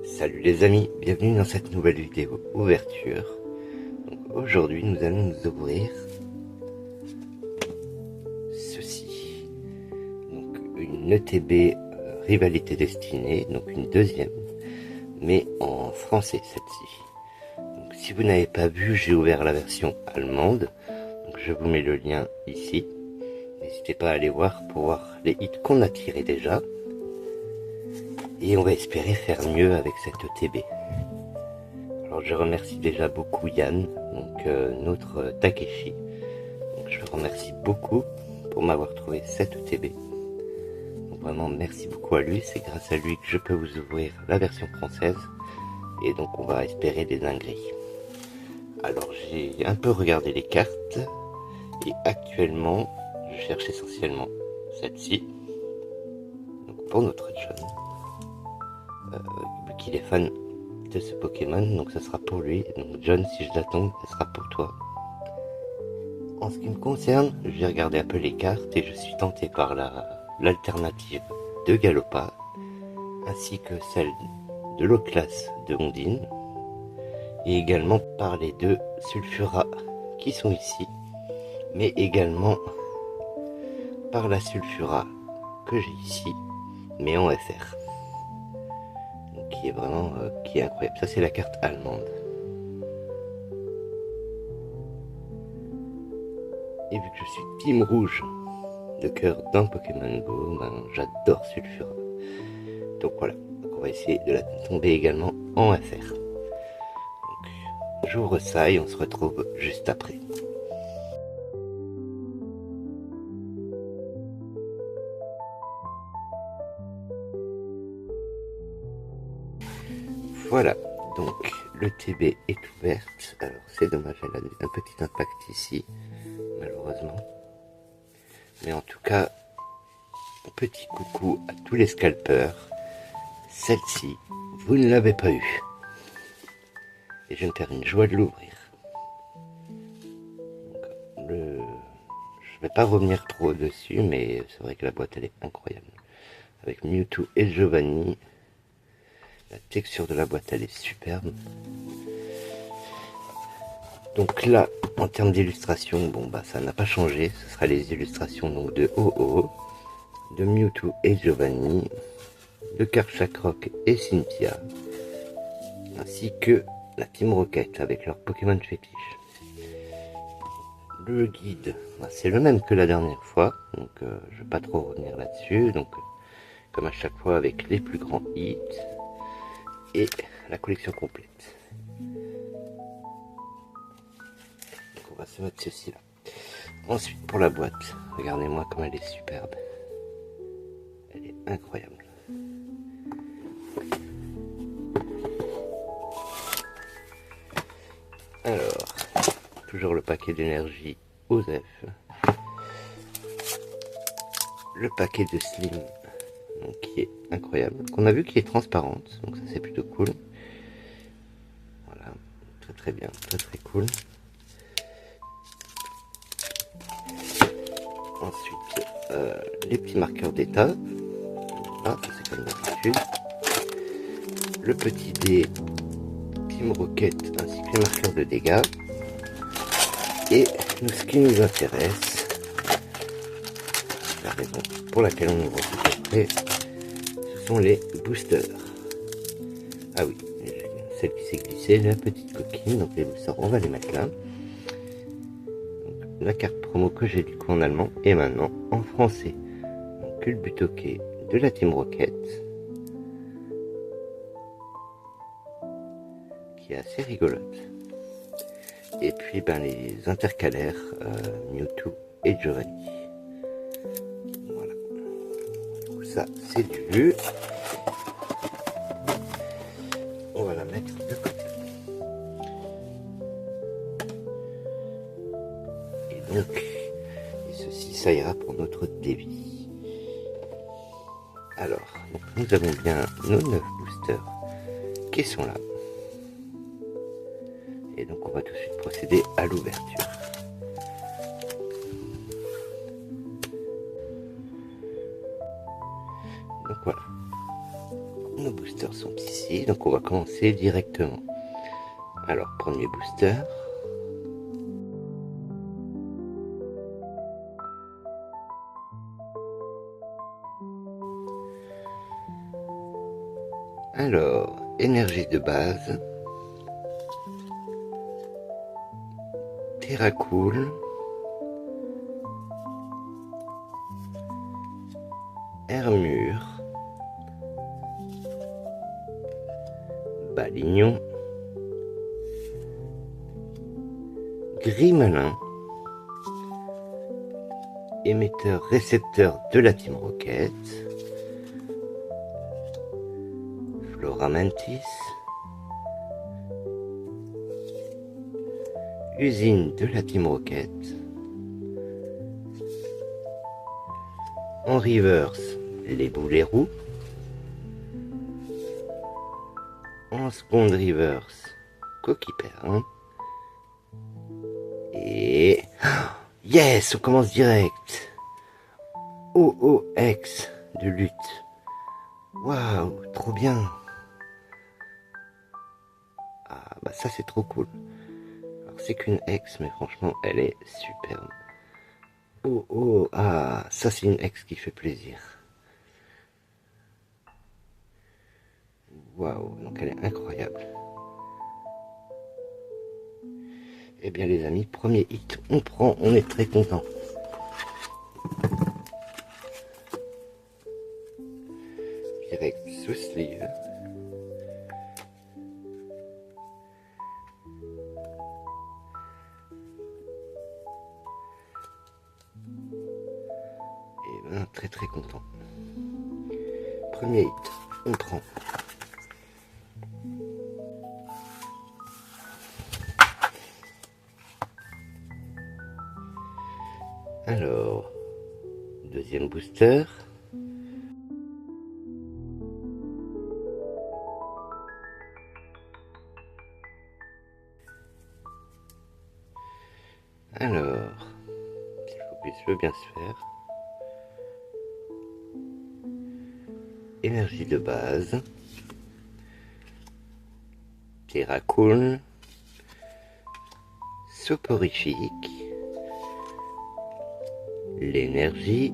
Salut les amis, bienvenue dans cette nouvelle vidéo ouverture. Donc aujourd'hui nous allons nous ouvrir ceci. Donc une ETB Rivalité Destinée, donc une deuxième, mais en français celle-ci. Donc si vous n'avez pas vu, j'ai ouvert la version allemande. Donc je vous mets le lien ici. N'hésitez pas à aller voir pour voir les hits qu'on a tirés déjà. Et on va espérer faire mieux avec cette ETB. Alors je remercie déjà beaucoup Yann, donc notre Takeshi. Donc je le remercie beaucoup pour m'avoir trouvé cette ETB. Donc vraiment merci beaucoup à lui, c'est grâce à lui que je peux vous ouvrir la version française. Et donc on va espérer des dingueries. Alors j'ai un peu regardé les cartes. Et actuellement, je cherche essentiellement celle-ci. Donc pour notre John. Vu qu'il est fan de ce Pokémon, donc ça sera pour lui. Donc John, si je l'attends, ça sera pour toi. En ce qui me concerne, j'ai regardé un peu les cartes et je suis tenté par l'alternative de Galopa, ainsi que celle de l'autre classe de Ondine, et également par les deux Sulfura qui sont ici, mais également par la Sulfura que j'ai ici, mais en FR. Donc, qui est vraiment qui est incroyable. Ça c'est la carte allemande. Et vu que je suis team rouge de cœur dans Pokémon Go, ben, j'adore Sulfura. Donc voilà, donc on va essayer de la tomber également en FR. Donc j'ouvre ça et on se retrouve juste après. Voilà, donc le TB est ouverte. Alors c'est dommage, elle a un petit impact ici, malheureusement. Mais en tout cas, petit coucou à tous les scalpeurs. Celle-ci, vous ne l'avez pas eu. Et je me faire une joie de l'ouvrir. Je vais pas revenir trop dessus, mais c'est vrai que la boîte elle est incroyable. Avec Mewtwo et Giovanni. La texture de la boîte elle est superbe. Donc là, en termes d'illustration, bon bah ça n'a pas changé. Ce sera les illustrations donc de Ho-Oh, de Mewtwo et Giovanni, de Karchakrok et Cynthia, ainsi que la Team Rocket avec leur Pokémon fétiche. Le guide, c'est le même que la dernière fois, donc je ne vais pas trop revenir là-dessus. Donc comme à chaque fois avec les plus grands hits et la collection complète. Donc on va se mettre ceci là. Ensuite pour la boîte, regardez-moi comme elle est superbe. Elle est incroyable. Alors, toujours le paquet d'énergie OSEF. Le paquet de Slim, donc, qui est incroyable. Qu'on a vu qui est transparente, donc ça c'est plutôt cool. Voilà, très très bien, très très cool. Ensuite, les petits marqueurs d'état. Ah, c'est comme d'habitude. Le petit dé Team Rocket ainsi que les marqueurs de dégâts. Et ce qui nous intéresse, la raison pour laquelle on ouvre tout après, ce sont les boosters. Ah oui, celle qui s'est glissée, la petite coquine, donc les boosters, on va les mettre là. Donc, la carte promo que j'ai du coup en allemand et maintenant en français. Donc Culbutoke de la Team Rocket, qui est assez rigolote. Et puis ben, les intercalaires Mewtwo et Giovanni. Voilà. Tout ça c'est du vu. On va la mettre de côté. Et donc, et ceci ça ira pour notre débit. Alors, donc, nous avons bien nos 9 boosters qui sont là. Et donc on va tout de suite procéder à l'ouverture. Donc voilà. Nos boosters sont ici, donc on va commencer directement. Alors, premier booster. Alors, énergie de base. Terracool. Hermure. Balignon. Gris-Malin. Émetteur-récepteur de la Team Rocket. Floramantis. Usine de la Team Rocket. En reverse, les boulets roux. En seconde reverse, coquille perle. Et... Yes, on commence direct. OOX de lutte. Waouh, trop bien. Ah, bah ça c'est trop cool. Alors c'est qu'une X, mais franchement, elle est superbe. Ah, ça c'est une X qui fait plaisir. Waouh, donc elle est incroyable. Eh bien les amis, premier hit, on prend, on est très content. Direct sous sleeve. Et ben très très content. Premier hit, on prend. Alors, deuxième booster. Alors, si le focus veut bien se faire. Énergie de base. Terracool. Soporifique. L'énergie.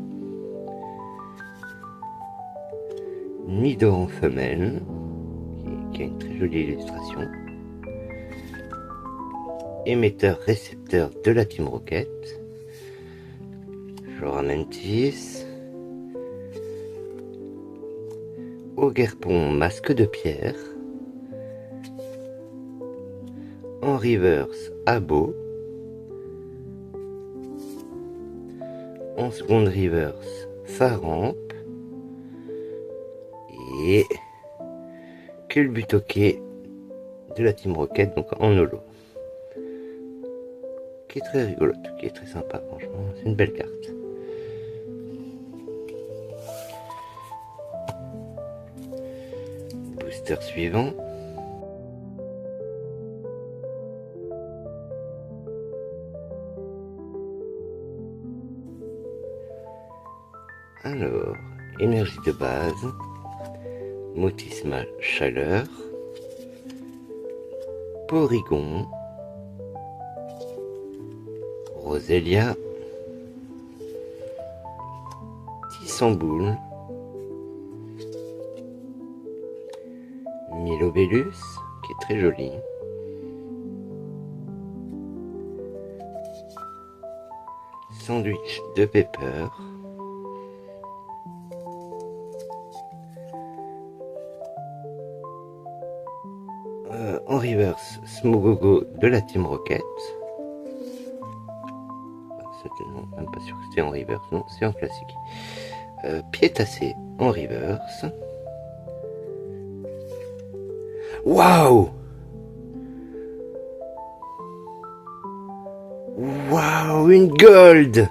Nido en femelle, qui a une très jolie illustration. Émetteur-récepteur de la Team Rocket. Floramantis. Ogerpon, masque de pierre. En reverse, Abo. En seconde reverse, Faramp. Et Culbutoke de la Team Rocket, donc en holo. Qui est très rigolote, qui est très sympa, franchement, c'est une belle carte. Booster suivant. Alors, énergie de base, Motisma chaleur, Porygon, Roselia, Tissamboule, Milobellus, qui est très joli, Sandwich de Pepper, en reverse, Smogogo de la Team Rocket. Non, même pas sûr que c'était en reverse, non, c'est en classique. Piétassé en reverse. Waouh! Waouh, une gold!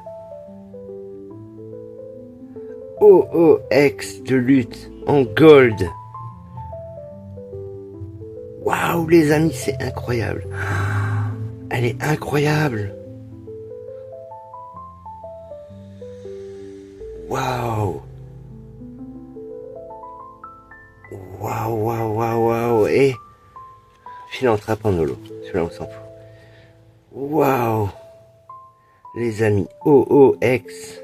OOX de lutte en gold. Waouh les amis, c'est incroyable. Elle est incroyable. Waouh. Waouh. Waouh, waouh, waouh, waouh. Et Philanthrope en holo. Celui-là, on s'en fout. Waouh. Les amis, OOX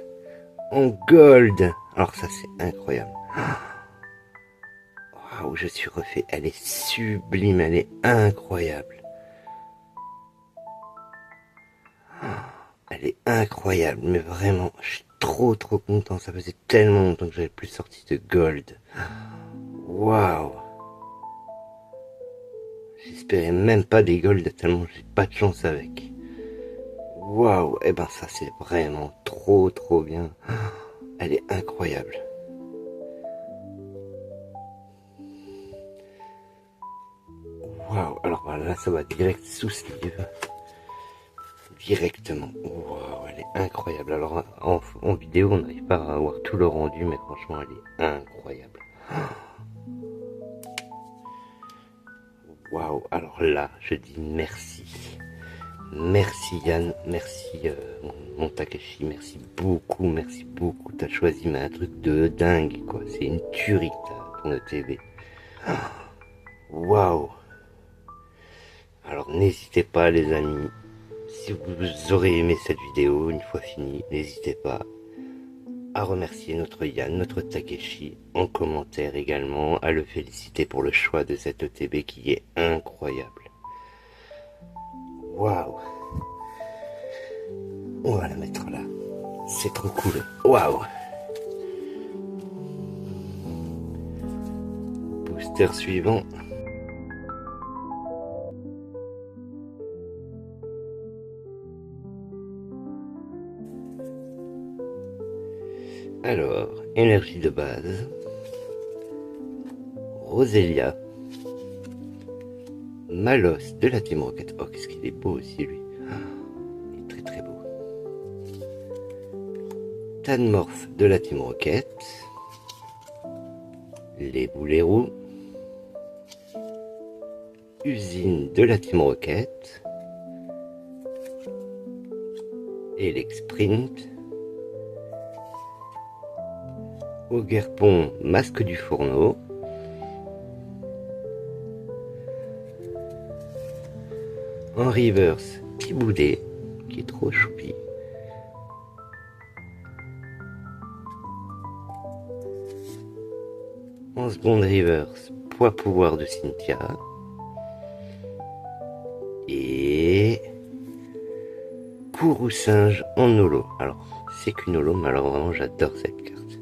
en gold. Alors ça, c'est incroyable. Waouh, je suis refait. Elle est sublime, elle est incroyable. Elle est incroyable, mais vraiment, je suis trop content. Ça faisait tellement longtemps que j'avais plus sorti de gold. Waouh. J'espérais même pas des golds tellement j'ai pas de chance avec. Waouh, et ben ça c'est vraiment trop bien. Elle est incroyable. Waouh, alors voilà, là ça va direct sous sleeve. Directement. Waouh, elle est incroyable. Alors en vidéo on n'arrive pas à avoir tout le rendu, mais franchement elle est incroyable. Waouh, alors là je dis merci. Merci Yann, merci mon Takeshi, merci beaucoup, t'as choisi mais un truc de dingue quoi, c'est une tuerie ton ETB. Waouh. Alors n'hésitez pas les amis, si vous aurez aimé cette vidéo, une fois finie, n'hésitez pas à remercier notre Yann, notre Takeshi, en commentaire également, à le féliciter pour le choix de cette ETB qui est incroyable. Waouh. On va la mettre là. C'est trop cool. Waouh. Booster suivant. Alors, énergie de base. Roselia. Malos de la Team Rocket. Oh, qu'est-ce qu'il est beau aussi lui. Il est très beau. Tanmorph de la Team Rocket. Les boulets roux. Usine de la Team Rocket. Elex Sprint. Ogerpon, masque du fourneau. En reverse, petit boulet qui est trop choupi. En seconde reverse, poids pouvoir de Cynthia. Et Kourou singe en holo. Alors, c'est qu'une holo, mais alors vraiment j'adore cette carte.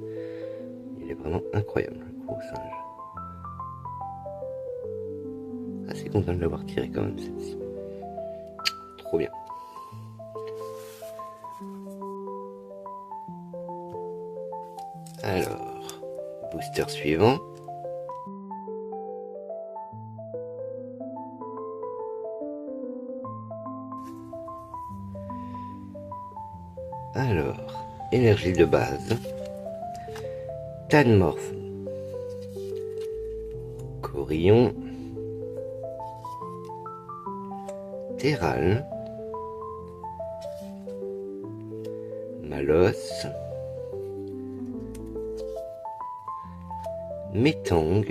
Il est vraiment incroyable, le Kourou singe. Assez content de l'avoir tiré quand même celle-ci. Trop bien. Alors, booster suivant. Alors, énergie de base. Tanmorph. Corillon. Terral. Malos. Metang.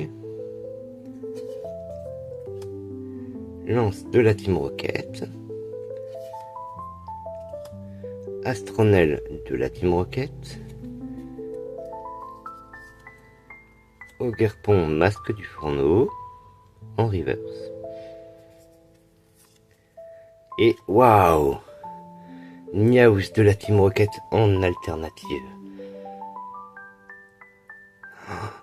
Lance de la Team Rocket. Astronel de la Team Rocket. Ogerpon, masque du fourneau. En reverse. Et waouh, Niaous de la Team Rocket en alternative.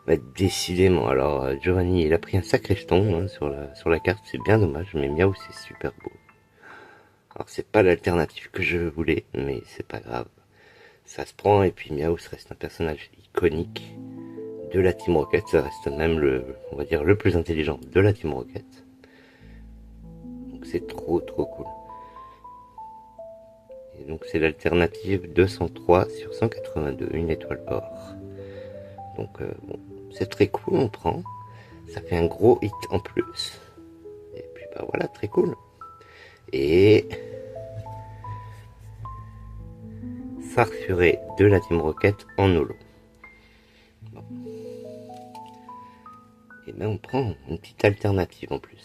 Bah, décidément, alors Giovanni il a pris un sacré jeton hein, sur la carte, c'est bien dommage, mais Miaou c'est super beau. Alors c'est pas l'alternative que je voulais, mais c'est pas grave. Ça se prend et puis Miaou reste un personnage iconique de la Team Rocket, ça reste même on va dire le plus intelligent de la Team Rocket. Donc c'est trop cool. Et donc c'est l'alternative 203 sur 182, une étoile or. Donc bon, c'est très cool, on prend. Ça fait un gros hit en plus. Et puis bah voilà, très cool. Et Farfuré de la Team Rocket en holo. Bon. Et ben on prend une petite alternative en plus.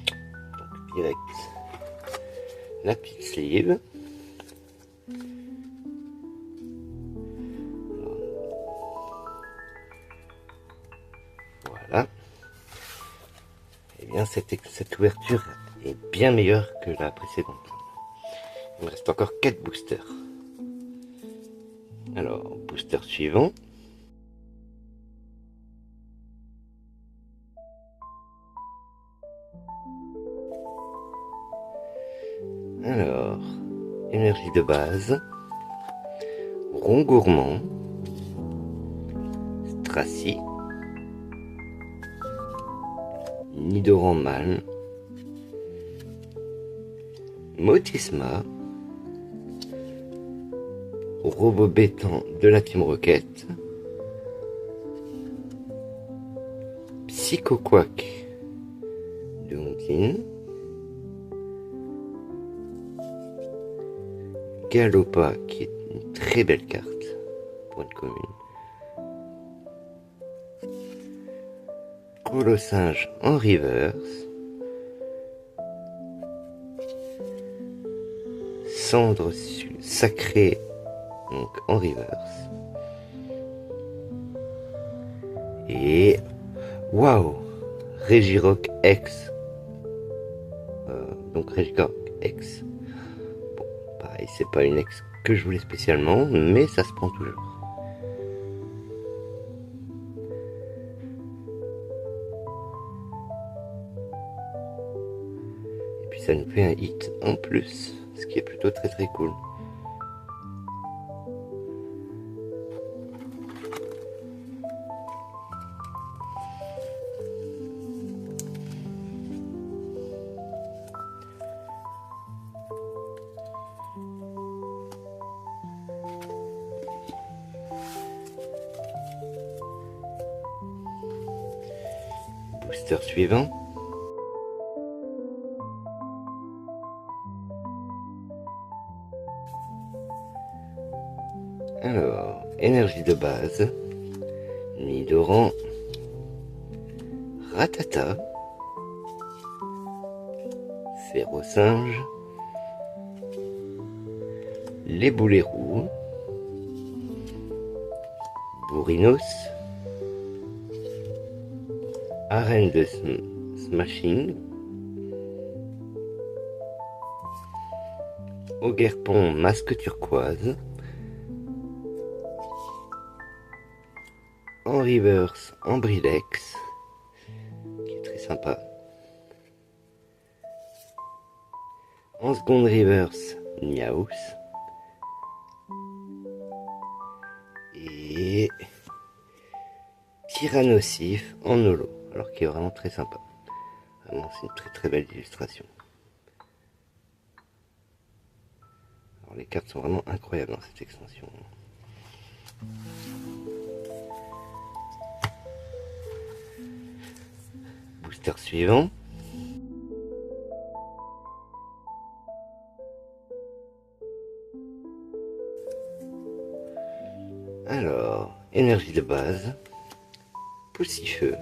Donc direct la petite sleeve. Voilà. Et bien cette ouverture est bien meilleure que la précédente. Il me reste encore 4 boosters. Alors, booster suivant. Alors, énergie de base, rond gourmand, Stracy, Nidoran mâle, Motisma, Robobétan de la Team Rocket, Psychoquack de Ondine, Galopa qui est une très belle carte pour une commune, Colossinge en reverse, Cendre sacrée donc en reverse, et waouh, Regirock X, donc Regirock X. Bon, pareil, c'est pas une X que je voulais spécialement, mais ça se prend toujours. Et puis ça nous fait un hit en plus, ce qui est plutôt très très cool. Booster suivant. Alors, énergie de base, Nidoran, Rattata, Férocinge, les boulets roux, Bourrinos, Arène de Smashing, Ogerpon masque turquoise, en reverse en Bridex, qui est très sympa, en seconde reverse Niaous, et Tyrannosif en holo, alors qui est vraiment très sympa. Vraiment, c'est une très très belle illustration. Alors, les cartes sont vraiment incroyables dans cette extension. Booster suivant. Alors, énergie de base, Poussifeu,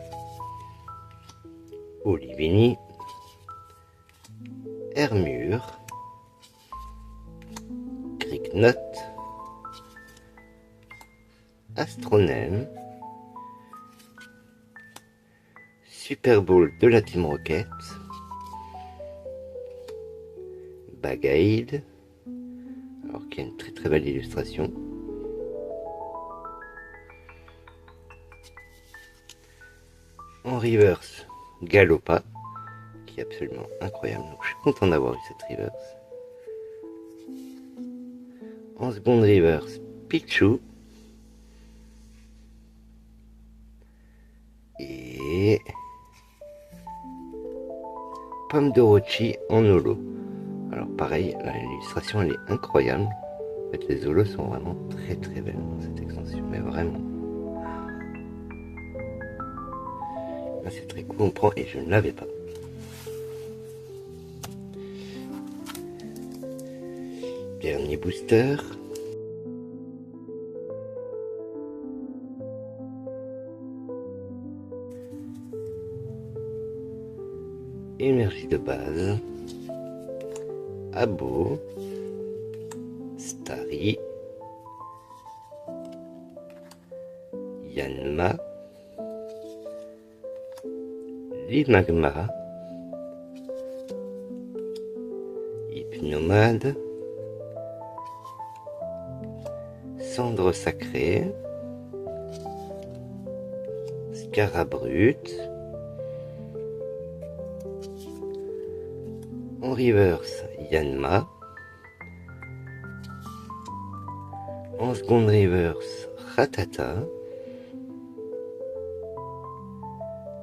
Olivini, Hermure, Cricknot, Astronème, Super Bowl de la Team Rocket, Bagaïd, alors qui a une très très belle illustration. En reverse, Galopa, qui est absolument incroyable, donc je suis content d'avoir eu cette reverse. En seconde reverse, Pichu, et Pomme d'Orochi en holo. Alors pareil, l'illustration elle est incroyable. En fait, les holos sont vraiment très très belles dans cette extension, mais vraiment. Là c'est très cool, on prend et je ne l'avais pas. Dernier booster. Énergie de base, Abo, Starry, Yanma, Limagma, Hypnomade, Cendre Sacrée, Scarabrute, en reverse Yanma, en seconde reverse Ratata,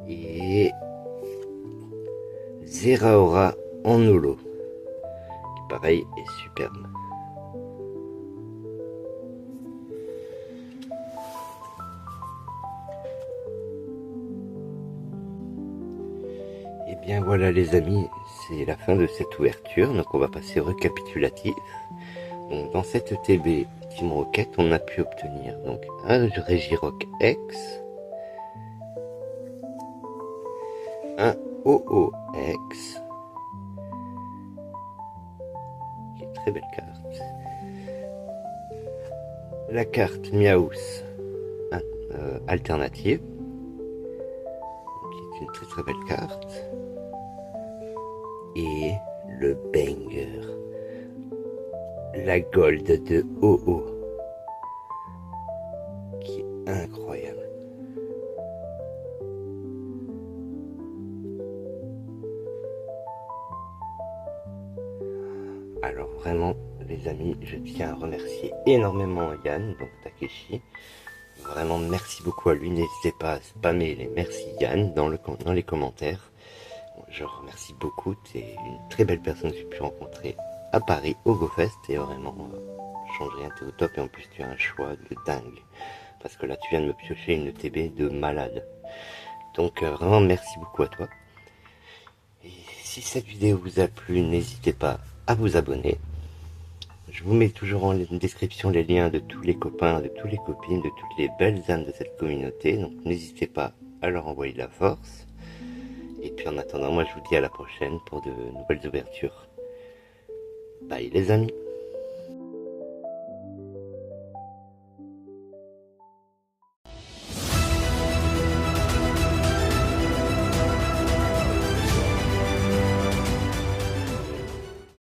et Zeraora en holo, qui pareil est superbe. Et bien voilà les amis, c'est la fin de cette ouverture, donc on va passer au récapitulatif. Donc dans cette TB Team Rocket, on a pu obtenir donc un Regirock X, un OOX, qui est une très belle carte, la carte Miaus alternative, qui est une très très belle carte, et le banger, la gold de OO, qui est incroyable. Alors vraiment les amis, je tiens à remercier énormément Yann, donc Takeshi. Vraiment merci beaucoup à lui, n'hésitez pas à spammer les merci Yann dans les commentaires. Je remercie beaucoup, tu es une très belle personne que j'ai pu rencontrer à Paris au GoFest et vraiment change rien, t'es au top et en plus tu as un choix de dingue. Parce que là tu viens de me piocher une TB de malade. Donc vraiment merci beaucoup à toi. Et si cette vidéo vous a plu, n'hésitez pas à vous abonner. Je vous mets toujours en description les liens de tous les copains, de toutes les copines, de toutes les belles âmes de cette communauté. Donc n'hésitez pas à leur envoyer de la force. Et puis en attendant, moi je vous dis à la prochaine pour de nouvelles ouvertures. Bye les amis.